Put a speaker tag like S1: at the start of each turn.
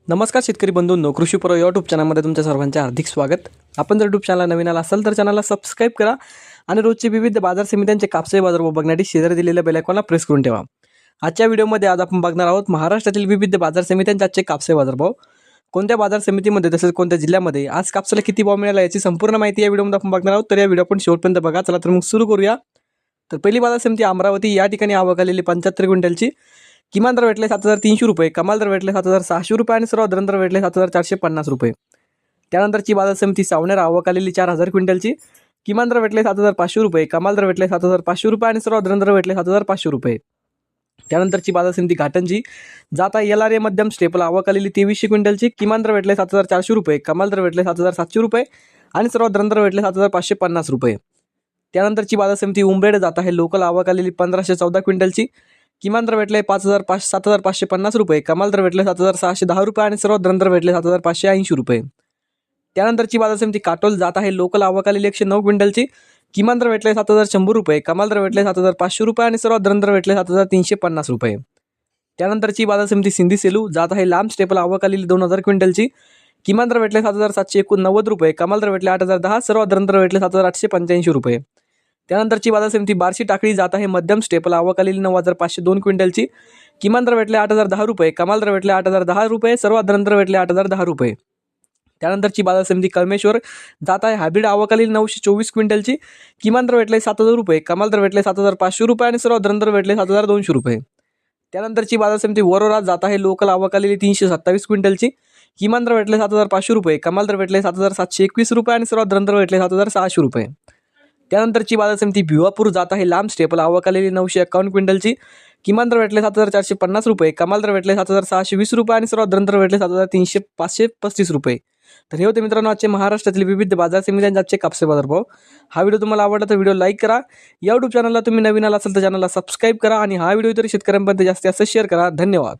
S1: नमस्कार शेतकरी बंधूंनो, कृषी प्रो यूट्यूब चॅनलमध्ये तुमच्या सर्वांचे हार्दिक स्वागत। आपण जर यूट्यूब चॅनल नवीन आला असाल तर चॅनलला सबस्क्राइब करा आणि रोजचे विविध बाजार समित्यांचे कापसे बाजारभाव बघण्यासाठी शेजारी दिलेल्या बेल आयकॉनला प्रेस करून ठेवा। आजच्या व्हिडिओमध्ये आज आपण बघणार आहोत महाराष्ट्रातील विविध बाजार समित्यांचे आजचे कापसे बाजारभाव, कोणत्या बाजार समितीमध्ये तसेच कोणत्या जिल्ह्यामध्ये आज कापसाला किती भाव मिळाला याची संपूर्ण माहिती या व्हिडिओमध्ये आपण बघणार आहोत। तर या व्हिडिओ आपण शेवटपर्यंत बघा। चला तर मग सुरू करूया। तर पहिली बाजार समिती अमरावती, या ठिकाणी आवक आलेली 75 क्विंटलची। किमान दर भेटले 7300 रुपये, कमाल दर भेटले 7600 रुपये आणि सर्वात दर भेटले 7450 रुपये। त्यानंतरची बाजार समिती सावनेर, आवक आलेली 4000 क्विंटलची। किमान दर भेटले 7500 रुपये, कमाल दर भेटले 7500 रुपये आणि सर्वात दर भेटले 7500 रुपये। त्यानंतरची बाजार समिती घाटंजी, जाता LRA मध्यम स्टेपल, आवक आलेली 2300 क्विंटलची। किमान दर भेटले 7400 रुपये, कमाल दर भेटले 7700 रुपये आणि सर्वात दर भेटले 7550 रुपये। त्यानंतरची बाजार समिती उंबरेड, जात आहे लोकल, आवक आलेली 1514 क्विंटलची। किमान दर भेटले 7550 रुपये, कमाल दर भेटले 7610 रुपये आणि सर्वात दर भेटले 7580 रुपये। त्यानंतरची बाजार समिती काटोल, जात आहे लोकल, आवक आलेली 109 क्विंटलची। किमान दर भेटले 7100 रुपये, कमाल दर भेटले 7500 रुपये आणि सर्वात दर भेटले 7350 रुपये। त्यानंतरची बाजार समिती सिंधी सेलू, जात आहे लांब स्टेपल, आवक आलेली 2000 क्विंटलची। किमान दर भेटले 7789 रुपये, कमाल दर भेटले 8010, सर्वात दर भेटले 7885 रुपये। त्यानंतरची बाजार समिती बार्शी टाकळी, जात आहे मध्यम स्टेपल, आवक आलेली 9502 क्विंटलची। किमान दर भेटले 8010 रुपये, कमाल दर भेटले 8010 रुपये, सर्वात दर भेटले 8010 रुपये। त्यानंतरची बाजार समिती कळमेश्वर, जात आहे हायब्रिड, आवक आलेली 924 क्विंटलची। किमान दर भेटले 7000 रुपये, कमाल दर भेटले 7500 रुपये आणि सर्वात दर भेटले 7200 रुपये। त्यानंतरची बाजार समिती वरोरा, जात आहे लोकल, आवक आलेली 327 क्विंटलची। किमान दर भेटले 7500 रुपये, कमाल दर भेटले 7721 रुपये आणि सर्वात दर भेटले 7600 रुपये। त्यानंतरची बाजार समिती भिवापूर, जात आहे लांब स्टेपल, आवक आलेली 951 क्विंटलची। किमान दर भेटले 7450 रुपये, कमाल दर भेटले 7620 रुपये आणि सर्वात दर भेटले 535 रुपये। तर हे होते मित्रांनो आजचे महाराष्ट्रातील विविध बाजार समित्यांचे आजचे कापसे बाजारभाव। हा व्हिडिओ तुम्हाला आवडला तर व्हिडिओ लाईक करा। या यूट्यूब चॅनलला तुम्ही नवीन आला असाल तर चॅनलला सबस्क्राइब करा आणि हा व्हिडिओ इतर शेतकऱ्यांपर्यंत जास्तीत जास्त शेअर करा। धन्यवाद।